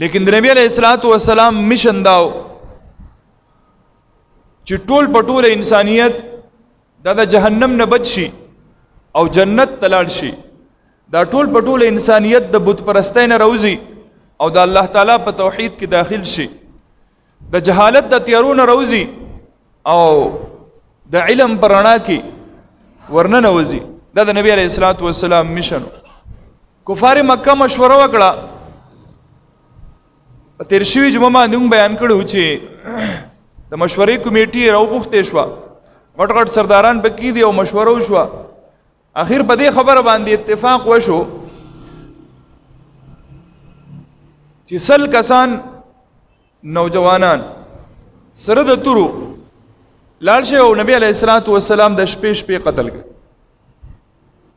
لیکن د نبی علیہ الصلوۃ والسلام مشن داو چې ټول پټول انسانیت دا د جهنم نه بچ شي او جنت تلاړ شي. دا ټول پټول انسانیت د بت پرستۍ نه روزي او د الله تعالی په توحید کې داخل شي. د جهالت د تیارو نه روزي او د علم پر رڼا کې ورننه وځي. دا د نبی علیہ الصلوۃ والسلام مشن. کفار مکه مشوره وکړه. تیر شوي جمعه باندې موږ بیان کړو چې د مشورې کمیټې راوغوښتې شوه، غټ غټ سرداران پکې دي او مشوره وشوه. اخر په دې خبره باندې اتفاق وشو چې 100 کسان نوجوانان سره د تورو لاړ شي او نبی علیہ الصلوۃ والسلام د شپې قتل کړ.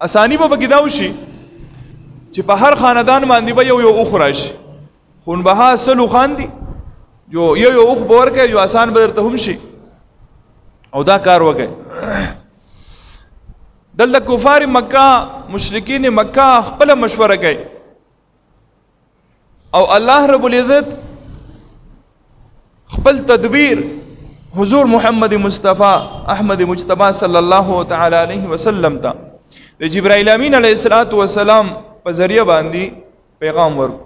اسانی به پکې دا وشي چې په هر خاندان باندې به یو اوخ راشي. خون بها 100 خان دي، یو اوخ به ورکړي، یو آسان به درته هم شي او دا کار وکړي. دلته کفار مکه مشرکین مکه خپل مشوره کوي او الله رب العزت خپل تدبیر حضور محمد مصطفی احمد مجتبی صلی الله تعالی علیه وسلم ته د جبرائیل امین علیه السلام په ذریعہ باندې پیغام ورکړ.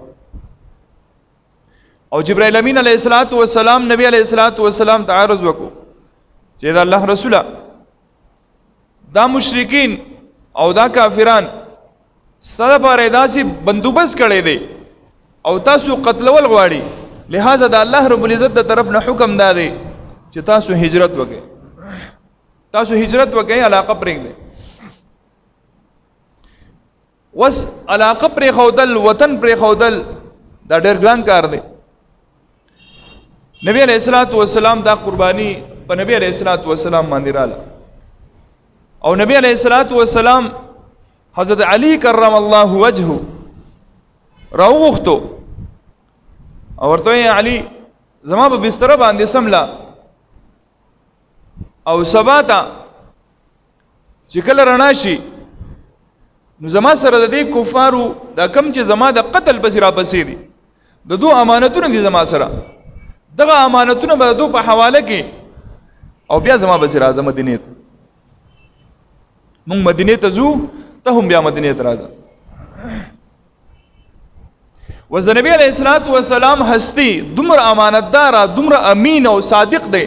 او جبرائیل امین علیہ السلام نبی علیہ السلام ته عرض وکړو چې دا الله رسوله دا مشرکین او دا کافران ستاسو لپاره داسې بندوبست کړی دی او تاسو قتلول غواړي، لہذا د الله رب العزت د طرف نه حکم دا دی چې تاسو هجرت وکړئ. علاقه پرېږدئ. وس علاقه پرېښودل، وطن پرېښودل دا ډېر ګران کار دی. نبی علیہ السلام دا قربانی په نبی علیہ السلام باندې رااله او نبی علیہ السلام حضرت علی کرم الله وجهه راوغختو او ورته علی زما په بستر باندې سملا او سباتا چې کله رڼا شي نو زما سره د دې کفارو دا کم چې زما د قتل پسې را پسې دي د دوه امانتونه دي زما سره، دغه امانتونه به دو په حواله کې او بیا زما به راځه مدینې ته. مونږ مدینې ته ځو، ته هم بیا مدینې ته راځه. وس د نبی علیہ السلام هستی دومره امانتدار، دومره امین او صادق دی.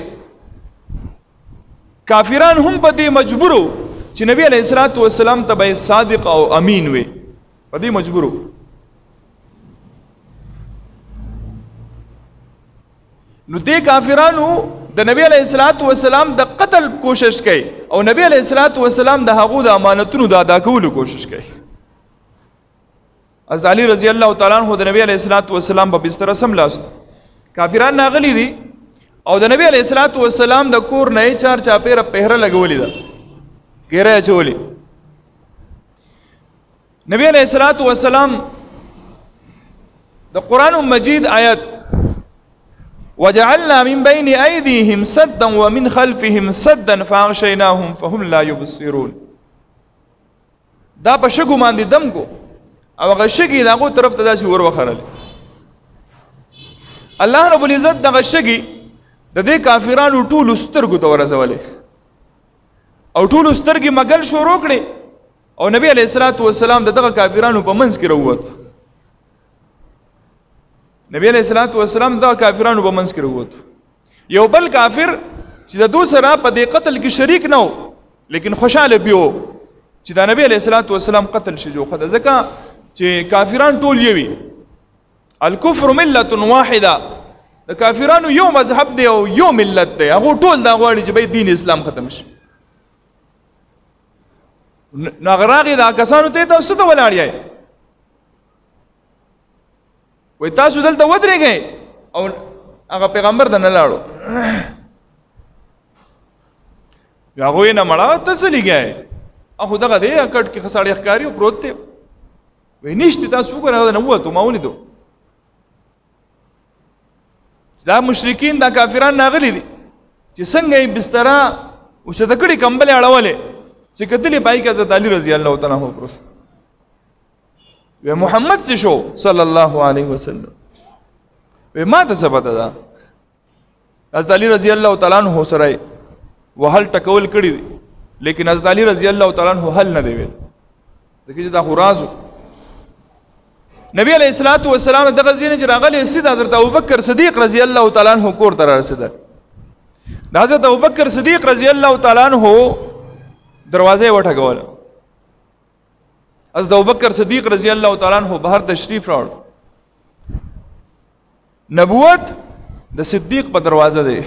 کافران هم په دې مجبورو چې نبی علیہ السلام ته به صادق او امین وي، په دې مجبورو. نو دې کافرانو د نبی علیہ السلام د قتل کوشش کوي او نبی علیہ السلام د هغو د امانتونو د ادا کولو کوشش کوي. حضرت علی رضی الله تعالی عنہ د نبی علیہ السلام په بستر سملاست، کافران ناغلی دي او د نبی علیہ السلام د کور نه چار چاپیره پهره لګولې ده، ګیره چولې. نبی علیہ السلام د قرآن مجید آیت وجعلنا من بين ايديهم سدا ومن خلفهم سدا فاغشيناهم فهم لا يبصرون، دا په شګو باندې دم کو او هغه شګي دغه طرف ته داسې ور وخرل. الله رب العزت دغه شګي د دې کافرانو ټول سترګو ته ورسولې او ټول سترګې مګل شروع کړې او نبی علیہ السلام دغه کافرانو په منځ کې راووت. نبی علیہ السلام دا کافرانو په منځ کې راووت. یو بل کافر چې د دو سره په دې قتل کې شریک نه و لیکن خوشاله بیو چې دا نبی علیہ السلام قتل شي. جو خدای ځکه چې کافران ټول یوي، الکفر ملت واحده، د کافرانو یو مذهب دی او یو ملت دی، هغه ټول دا غواړي چې به دین اسلام ختم شي. نو غراغي دا کسانو ته تاسو ته ولاړ یې وای تاسو دلته ودرېږئ او هغه پیغمبر ته نه لاړو. هغه یې نه مړه ته څه لګی هغه دغه دی کټ کې خساړی ښکاري او پروت دی. وای نشته تاسو وګورئ نه وته ما ولیدو. دا مشرکین دا کافران ناغلی دي چې څنګه یې بستره اوچته کړي کمبلې اړولې چې کتلې پای کې حضرت علی رضی الله تعالی عنہ پروس محمد سے شو صلی الله علیه وسلم. وی ما ته څه پته ده حضرت علي رضی الله تعالی عنہ سره وهل ټکول کړي دي لیکن حضرت علي رضی الله تعالی عنہ حل نه دی ویل ځکه چې دا خو رازو نبی علیہ الصلوۃ والسلام دغه ځینې چې راغلی سید حضرت ابوبکر صدیق رضی الله تعالی عنہ کور ته رسیدل د حضرت ابوبکر صدیق رضی الله تعالی عنہ دروازه وټکول حضرت ابوبکر صدیق رضی الله تعالی عنہ بهر تشریف راوړ نبوت د صدیق په دروازه دی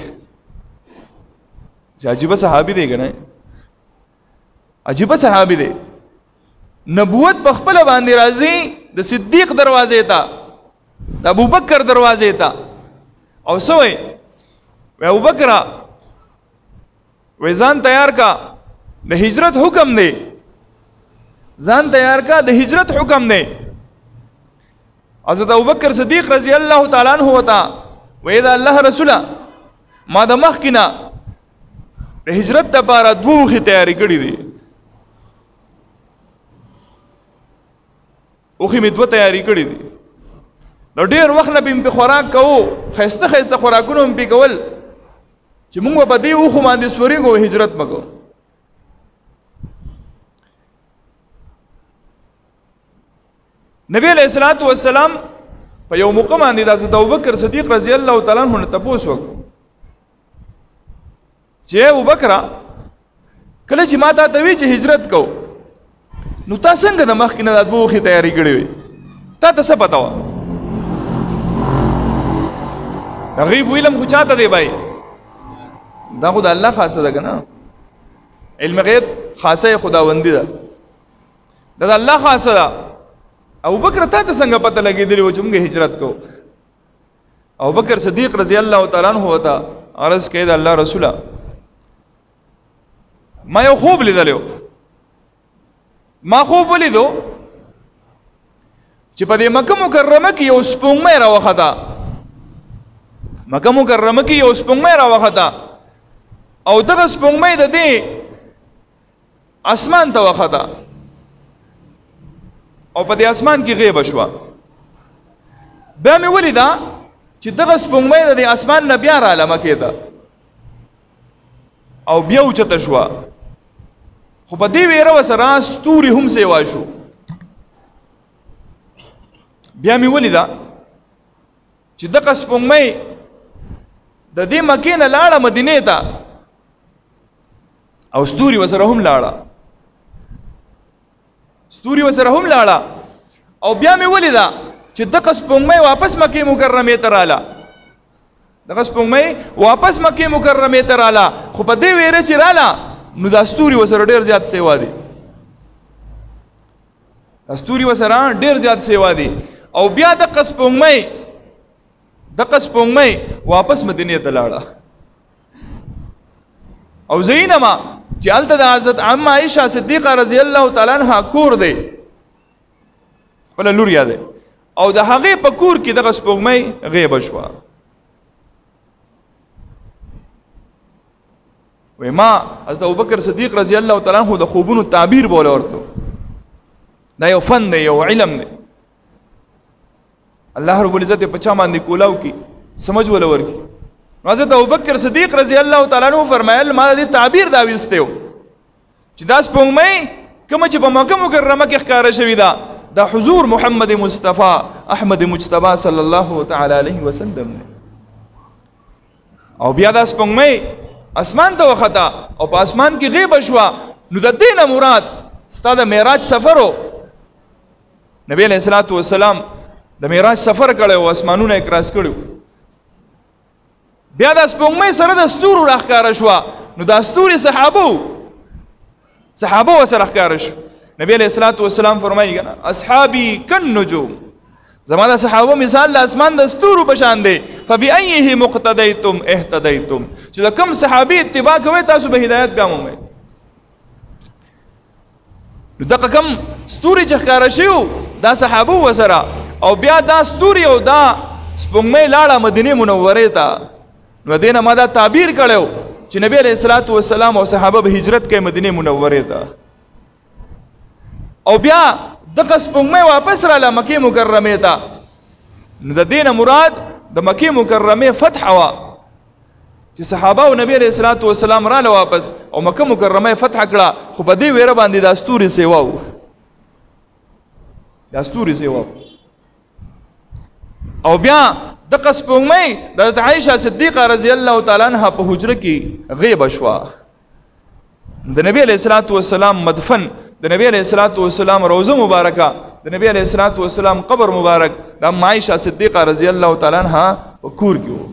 چې عجیب صحابي دی کنه عجیب صحابي دی نبوت په خپل باندې راځي د صدیق دروازه ته د ابوبکر دروازه ته او سوې و ابوبکر وځان تیار کا د هجرت حکم دی ځان تیار کا د هجرت حکم دی حضرت ابوبکر صدیق رضی الله تعالی عنہ وتا وې دا الله رسوله ما د مخ کنا د هجرت لپاره دوه تیاری کړې دي اوخې مې دوه تیاری کړې دي نو ډېر وخت نه به په خوراک کوو خسته خسته خوراکونه هم پې کول چې موږ په دې اوخو باندې سورېږو هجرت مکو نبی علیہ الصلوۃ والسلام په یو موقع باندې د حضرت ابوبکر صدیق رضی الله تعالی عنہ تپوس وکړ چې ابوبکر کله چې ما ته وی چې هجرت کو نو تاسو څنګه د مخ کې نه د دوه تیاری کړې وي تا ته څه پتا و غیب ویلم خو چاته دی بھائی دا خو د الله خاصه ده کنه علم غیب خاصه خداوندی ده دا د الله خاصه ده ابوبکر ته څنګه پته لګېدلی و چې موږ هجرت کو ابوبکر صدیق رضی الله تعالی عنہ وتا عرض کړه د الله رسوله ما یو خوب لیدلو ما خوب ولیدو چې په دې مکه مکرمه کې یو سپوږمۍ راوخته مکه مکرمه کې یو سپوږمۍ راوخته او دغه سپوږمۍ د دې اسمان ته وخته او په دې اسمان کې غیب شوه بیا مې ولیدا چې دغه سپوږمۍ د دې اسمان نه بیا رااله مکې ته او بیا اوچته شوه خو په دې ویره ورسره ستوري هم سیوا شو بیا مې ولیدا چې دغه سپوږمۍ د دې مکې نه لاړه مدینې ته او ستوري ورسره هم لاړه ستوري وسره هم لاړه او بیا مې ولیدا چې دغه سپوږمۍ واپس مکې مکرمې ته رااله دغه سپوږمۍ واپس مکې مکرمې ته رااله خو په دې ویره چې رااله نو دا ستوري وسره ډېر زیات سیوا دي دا ستوري وسره ډېر زیات سیوا دي او بیا دغه سپوږمۍ واپس مدینې ته لاړه او زینما چې هلته د حضرت عمه عائشه صدیقه رضی الله تعالی عنها کور دی خپله لور یاده او د هغې په کور کې دغه سپوږمۍ غیبه شوه وی ما حضرت ابوبکر صدیق رضی الله تعالی عنہ د خوبونو تعبیر بوله ورته دا یو فن دی یو علم دی الله رب العزت په چا باندې کولاو کی سمجھ ولا ورکی حضرت ابوبکر صدیق رضی الله تعالی عنہ فرمایل ما دې تعبیر دا وستیو چې دا سپوږمۍ کوم چې په مکه مکرمه کې ښکارا شوی دا حضور محمد مصطفی احمد مجتبی صلی الله تعالی علیه وسلم او بیا دا سپوږمۍ اسمان ته وخته او په اسمان کې غیب شوه نو د دې نه مراد ستا د معراج سفر و نبی علیہ الصلوۃ والسلام د معراج سفر کړی و اسمانونه یې کراس کړي بیا د سپوږمۍ سره د ستورو راښکاره شوه نو دا ستوري صحابه ورسره ښکاره شو نبی علیہ الصلوۃ والسلام فرمایي که نه اصحابي کالنجوم زما د صحابه مثال د اسمان د ستورو په شان دی فبأیه مقتدیتم اهتدیتم چې د کوم صحابي اتباع کوئ تاسو به هدایت بیا مومئ نو دغه کوم ستوري چې ښکاره شوي دا صحابه ورسره او بیا دا ستوري او دا سپوږمۍ لاړه مدینې منورې ته نو دې نه ما دا تعبیر کړی چې نبی علیہ الصلوۃ والسلام او صحابه به هجرت کوي مدینې منورې ته او بیا دغه سپوږمۍ واپس رااله مکې مکرمې ته نو د دې نه مراد د مکې مکرمه فتح وا چې صحابه او نبی علیہ الصلوۃ والسلام را واپس او مکه مکرمه فتح کړه خو په دې ویره باندې د استوري سیوا وو د استوري سیوا او بیا د قصپومې د عائشه صدیقه رضی الله تعالی عنها په حجره کې غیب شوا د نبی علیہ الصلوۃ والسلام مدفن د نبی علیہ الصلوۃ والسلام روزه مبارکه د نبی علیہ الصلوۃ والسلام قبر مبارک د عائشه صدیقه رضی الله تعالی عنها په کور کې وو